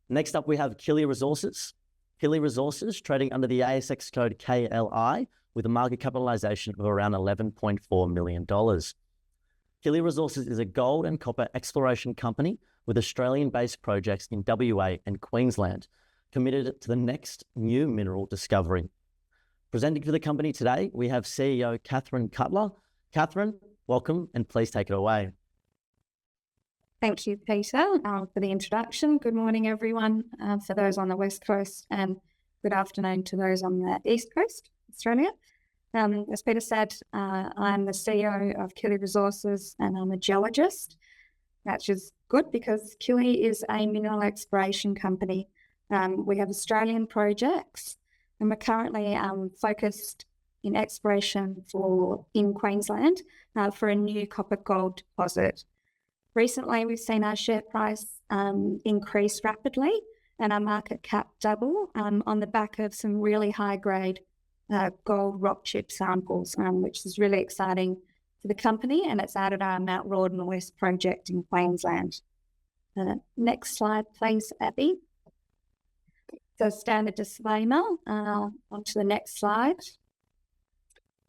Next up, we have Killi Resources. Killi Resources, trading under the ASX code KLI, with a market capitalisation of around $11.4 million. Killi Resources is a gold and copper exploration company with Australian-based projects in WA and Queensland, committed to the next new mineral discovery. Presenting for the company today, we have CEO Kathryn Cutler. Kathryn, welcome, and please take it away. Thank you, Peter, for the introduction. Good morning, everyone, for those on the West Coast, and good afternoon to those on the East Coast, Australia. As Peter said, I'm the CEO of Killi Resources, and I'm a geologist, which is good because Killi is a mineral exploration company. We have Australian projects, and we're currently focused in exploration in Queensland for a new copper gold deposit. Recently, we've seen our share price increase rapidly and our market cap double on the back of some really high-grade gold rock chip samples, which is really exciting for the company, and it's out at our Mount Rawdon West project in Queensland. Next slide, please, Abby. So standard disclaimer, onto the next slide.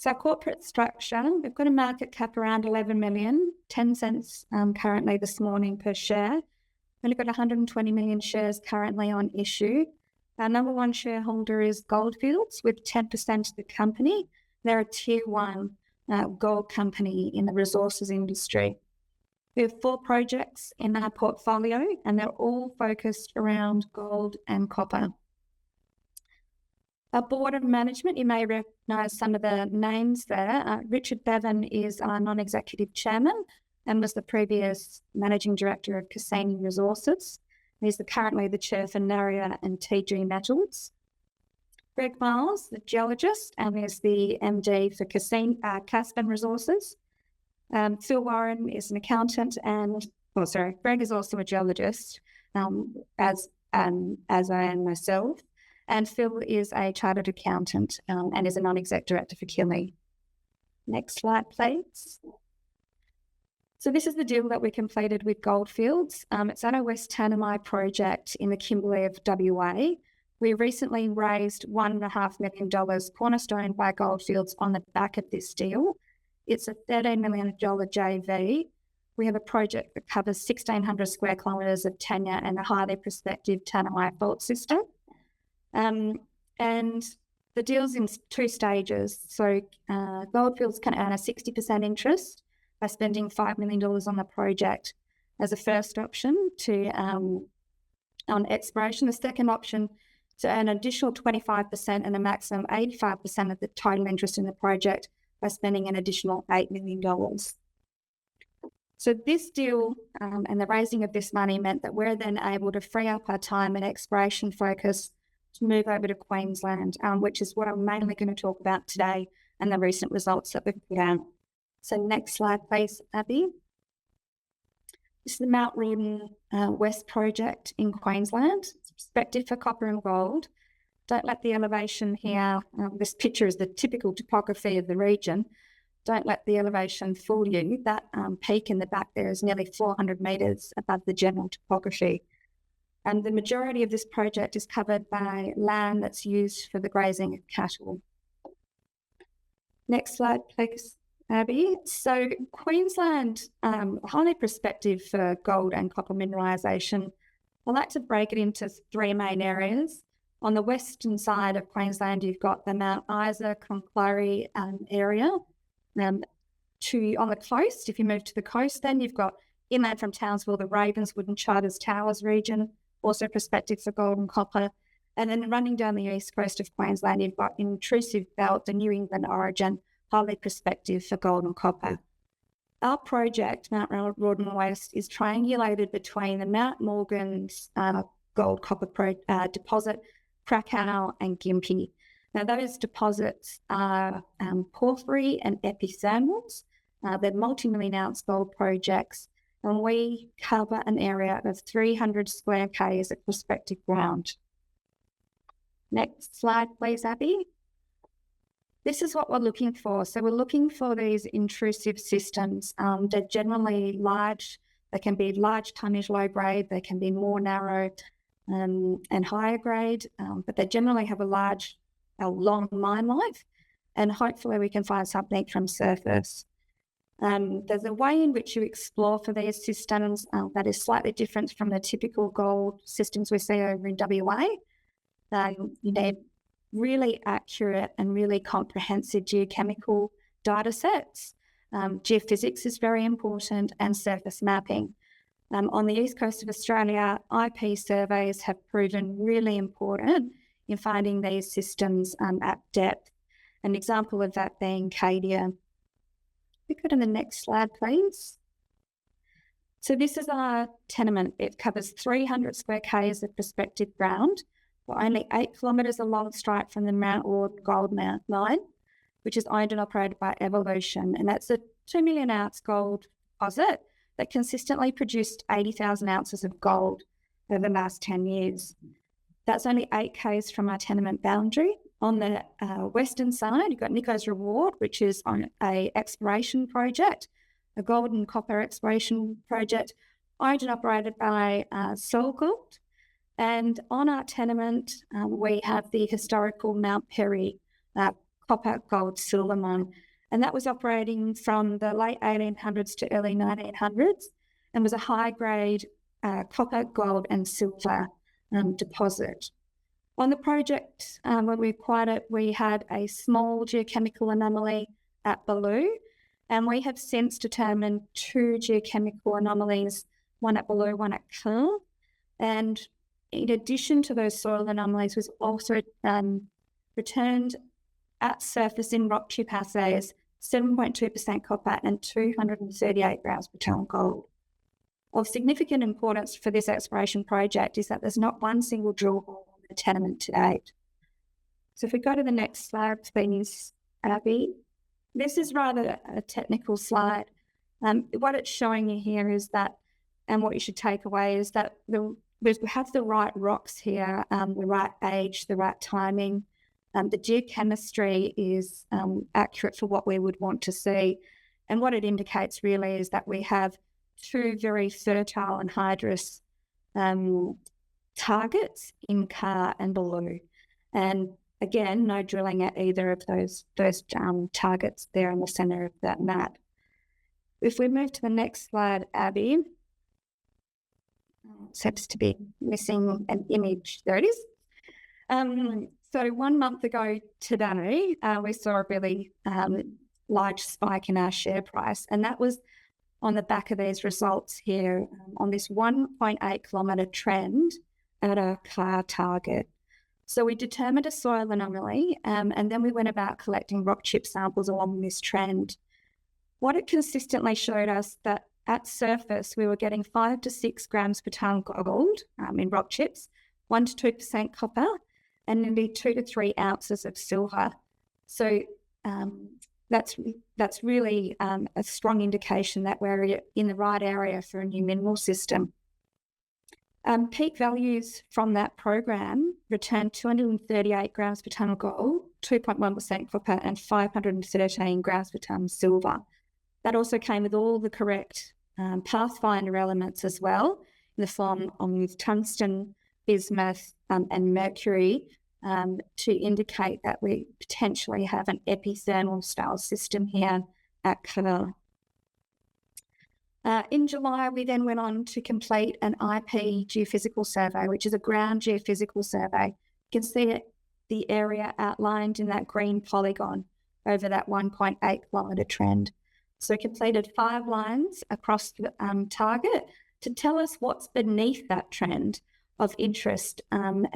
So our corporate structure, we've got a market cap around 11 million, 10 cents currently this morning per share. We've got 120 million shares currently on issue. Our number one shareholder is Gold Fields with 10% of the company. They're a tier one gold company in the resources industry. We have 4 projects in our portfolio, and they're all focused around gold and copper. Our board of management, you may recognise some of the names there. Richard Bevan is our non-executive chairman and was the previous managing director of Killi Resources. He's currently the chair for Naria and TG Metals. Greg Miles, the geologist, and is the MD for Kathryn Resources. Phil Warren is an accountant, Greg is also a geologist, as I am myself. And Phil is a chartered accountant and is a non-exec director for Killi. Next slide, please. So this is the deal that we completed with Gold Fields. It's at our West Tanami project in the Kimberley of WA. We recently raised $1.5 million cornerstone by Gold Fields on the back of this deal. It's a $13 million JV. We have a project that covers 1,600 square kilometres of tenure and a highly prospective Tanami fault system. And the deal's in 2 stages. So Gold Fields can earn a 60% interest by spending $5 million on the project as a first option on exploration. The second option to earn an additional 25% and a maximum 85% of the total interest in the project by spending an additional $8 million. So this deal and the raising of this money meant that we're then able to free up our time and exploration focus to move over to Queensland, which is what I'm mainly going to talk about today and the recent results that we've put out. So next slide, please, Abby. This is the Mount Rawdon West project in Queensland. It's prospective for copper and gold. Don't let the elevation here, this picture is the typical topography of the region. Don't let the elevation fool you. That peak in the back there is nearly 400 metres above the general topography. And the majority of this project is covered by land that's used for the grazing of cattle. Next slide, please, Abby. So Queensland, highly prospective for gold and copper mineralisation. I like to break it into 3 main areas. On the western side of Queensland, you've got the Mount Isa, Cloncurry area. On the coast, if you move to the coast, then you've got inland from Townsville, the Ravenswood and Charters Towers region, also prospective for gold and copper. And then running down the east coast of Queensland, you've got intrusive belt, the New England origin, highly prospective for gold and copper. Our project, Mount Rawdon West, is triangulated between the Mount Morgan's gold copper deposit, Krakow and Gympie. Now those deposits are porphyry and epithermals. They're multi-million ounce gold projects, and we cover an area of 300 square k's of prospective ground. Next slide, please, Abby. This is what we're looking for. So we're looking for these intrusive systems. They're generally large. They can be large tonnage, low grade. They can be more narrow. and higher grade, but they generally have a long mine life, and hopefully we can find something from surface. There's a way in which you explore for these systems that is slightly different from the typical gold systems we see over in WA. You need really accurate and really comprehensive geochemical data sets. Geophysics is very important, and surface mapping. On the east coast of Australia, IP surveys have proven really important in finding these systems at depth. An example of that being Cadia. We go to the next slide, please. So this is our tenement. It covers 300 square k's of prospective ground. We're only 8 kilometres along strike from the Mount Ward gold mine, which is owned and operated by Evolution. And that's a 2 million ounce gold deposit that consistently produced 80,000 ounces of gold over the last 10 years. That's only 8 k's from our tenement boundary. On the western side, you've got Nico's Reward, which is on a exploration project, a gold and copper exploration project, owned and operated by Solgold. And on our tenement, we have the historical Mount Perry copper, gold, silver mine. And that was operating from the late 1800s to early 1900s and was a high-grade copper, gold and silver deposit. On the project, when we acquired it, we had a small geochemical anomaly at Baloo, and we have since determined 2 geochemical anomalies, one at Baloo, one at KLI. And in addition to those soil anomalies, was also returned at surface in rock chip assays 7.2% copper and 238 grams per tonne gold. Of significant importance for this exploration project is that there's not one single drill hole on the tenement to date. So if we go to the next slide, please, Abby. This is rather a technical slide. What it's showing you here is that, and what you should take away is that we have the right rocks here, the right age, the right timing. The geochemistry is accurate for what we would want to see. And what it indicates really is that we have 2 very fertile and hydrous targets in Car and Baloo. And again, no drilling at either of those targets there in the centre of that map. If we move to the next slide, Abby, seems to be missing an image. There it is. So 1 month ago today, we saw a really large spike in our share price, and that was on the back of these results here on this 1.8 kilometre trend at our Car target. So we determined a soil anomaly, and then we went about collecting rock chip samples along this trend. What it consistently showed us that at surface, we were getting 5 to 6 grams per tonne gold in rock chips, 1 to 2% copper, and nearly 2 to 3 ounces of silver. So that's really a strong indication that we're in the right area for a new mineral system. Peak values from that program returned 238 grams per tonne gold, 2.1% copper, and 513 grams per tonne silver. That also came with all the correct pathfinder elements as well, in the form of tungsten, bismuth, and mercury, to indicate that we potentially have an epithermal style system here at KLI. In July, we then went on to complete an IP geophysical survey, which is a ground geophysical survey. You can see the area outlined in that green polygon over that 1.8 kilometre trend. So we completed 5 lines across the target to tell us what's beneath that trend of interest, and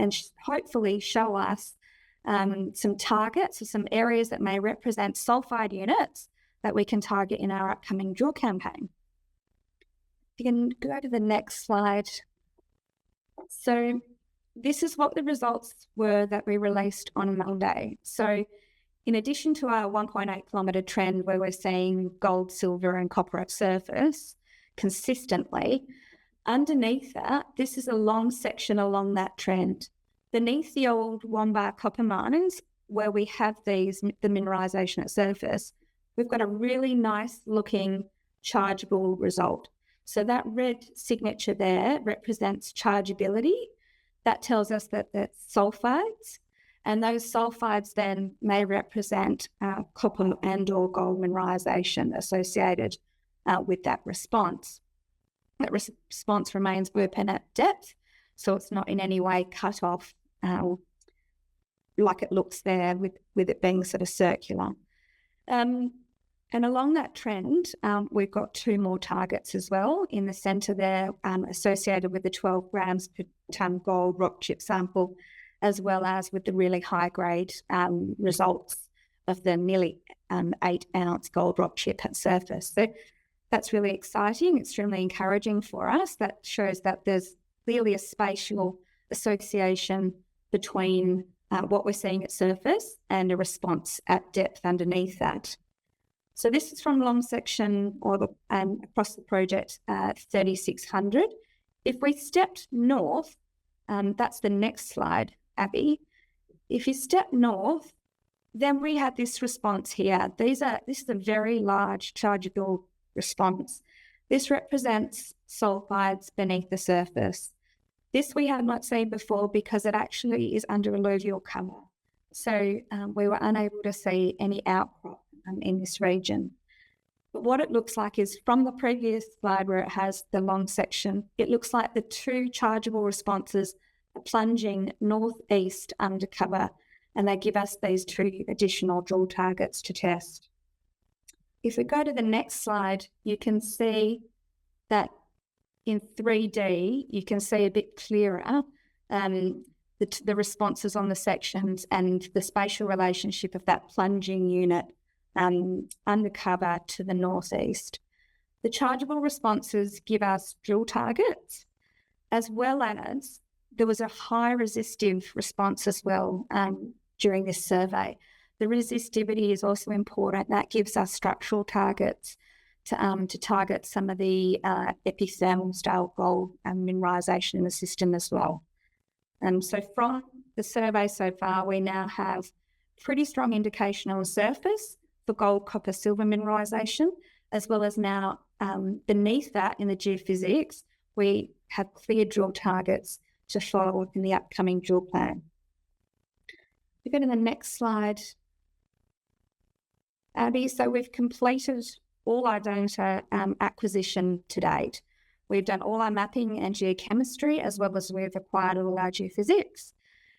hopefully show us some targets or some areas that may represent sulfide units that we can target in our upcoming drill campaign. You can go to the next slide. So this is what the results were that we released on Monday. So in addition to our 1.8 kilometre trend where we're seeing gold, silver and copper at surface consistently, underneath that, this is a long section along that trend. Beneath the old Wombar copper mines, where we have the mineralisation at surface, we've got a really nice looking chargeable result. So that red signature there represents chargeability, that tells us that it's sulfides, and those sulfides then may represent copper and or gold mineralisation associated with that response. That response remains open at depth, so it's not in any way cut off like it looks there with it being sort of circular. And along that trend, we've got two more targets as well in the centre there, associated with the 12 grams per tonne gold rock chip sample, as well as with the really high grade results of the nearly 8 ounce gold rock chip at surface. So that's really exciting, extremely encouraging for us. That shows that there's clearly a spatial association between what we're seeing at surface and a response at depth underneath that. So this is from long section or across the project 3600. If we stepped north, that's the next slide, Abby. If you step north, then we have this response here. This is a very large chargeable response. This represents sulfides beneath the surface. This we have not seen before because it actually is under alluvial cover. So we were unable to see any outcrop in this region. But what it looks like is from the previous slide where it has the long section, it looks like the two chargeable responses are plunging northeast under cover, and they give us these two additional drill targets to test. If we go to the next slide, you can see that in 3D, you can see a bit clearer the responses on the sections and the spatial relationship of that plunging unit undercover to the northeast. The chargeable responses give us drill targets, as well as there was a high resistive response as well during this survey. The resistivity is also important. That gives us structural targets to target some of the epithermal style gold mineralisation in the system as well. So from the survey so far, we now have pretty strong indication on the surface for gold, copper, silver mineralisation, as well as now beneath that in the geophysics, we have clear drill targets to follow in the upcoming drill plan. We go to the next slide, Abby. So we've completed all our data acquisition to date. We've done all our mapping and geochemistry, as well as we've acquired all our geophysics.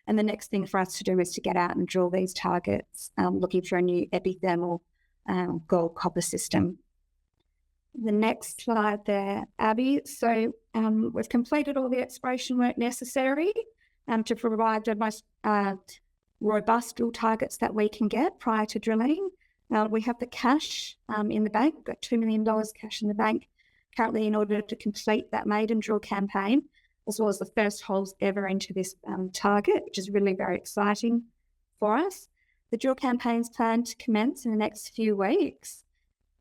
And the next thing for us to do is to get out and drill these targets, looking for a new epithermal gold copper system. The next slide there, Abby. So we've completed all the exploration work necessary to provide the most robust drill targets that we can get prior to drilling. We have the cash in the bank. We've got $2 million cash in the bank currently in order to complete that maiden drill campaign, as well as the first holes ever into this target, which is really very exciting for us. The drill campaign's planned to commence in the next few weeks,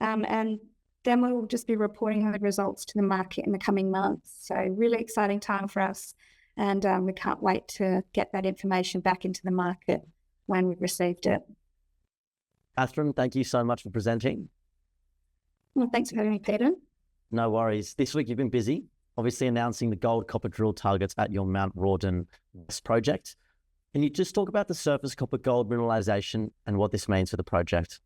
and then we will just be reporting on the results to the market in the coming months. So really exciting time for us, and we can't wait to get that information back into the market when we've received it. Kathryn, thank you so much for presenting. Well, thanks for having me, Peter. No worries. This week you've been busy, obviously announcing the gold copper drill targets at your Mount Rawdon West project. Can you just talk about the surface copper gold mineralisation and what this means for the project?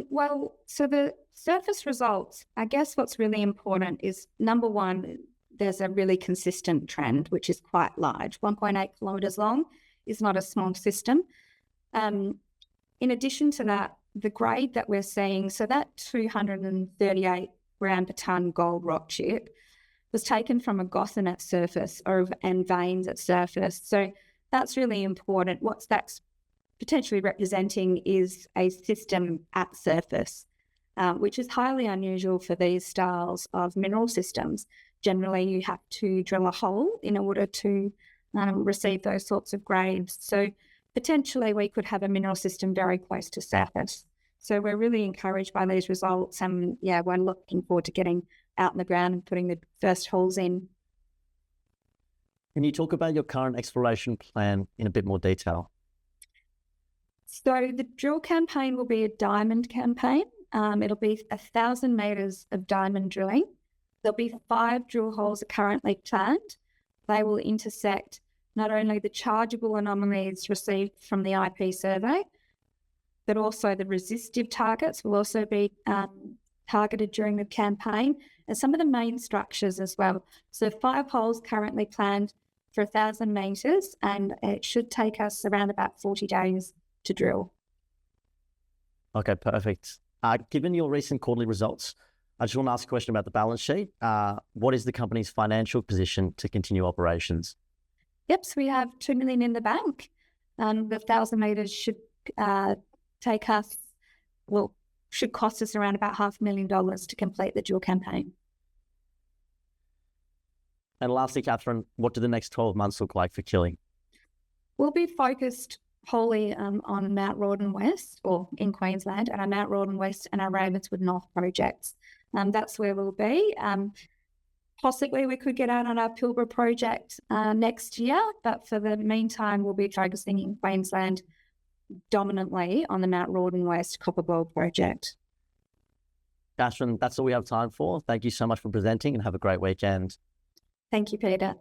Well, so the surface results, I guess what's really important is, number one, there's a really consistent trend, which is quite large. 1.8 kilometres long is not a small system. In addition to that, the grade that we're seeing, so that 238 gram per tonne gold rock chip was taken from a gotham at surface and veins at surface. So that's really important. What that's potentially representing is a system at surface, which is highly unusual for these styles of mineral systems. Generally, you have to drill a hole in order to receive those sorts of grades. So potentially we could have a mineral system very close to surface. So we're really encouraged by these results, and we're looking forward to getting out in the ground and putting the first holes in. Can you talk about your current exploration plan in a bit more detail? So the drill campaign will be a diamond campaign. It'll be 1,000 metres of diamond drilling. There'll be 5 drill holes currently planned. they will intersect not only the chargeable anomalies received from the IP survey, but also the resistive targets will also be targeted during the campaign, and some of the main structures as well. So 5 holes currently planned for 1,000 metres, and it should take us around about 40 days to drill. Okay, perfect. Given your recent quarterly results, I just want to ask a question about the balance sheet. What is the company's financial position to continue operations? Yep, so we have 2 million in the bank. The 1,000 metres should should cost us around about $500,000 to complete the dual campaign. And lastly, Kathryn, what do the next 12 months look like for Killi? We'll be focused wholly on Mount Rawdon West, or in Queensland, and our Mount Rawdon West and our Ravenswood North projects. That's where we'll be. Possibly we could get out on our Pilbara project next year, but for the meantime, we'll be focusing in Queensland dominantly on the Mount Rawdon West copper gold project. Kathryn, that's all we have time for. Thank you so much for presenting and have a great weekend. Thank you, Peter.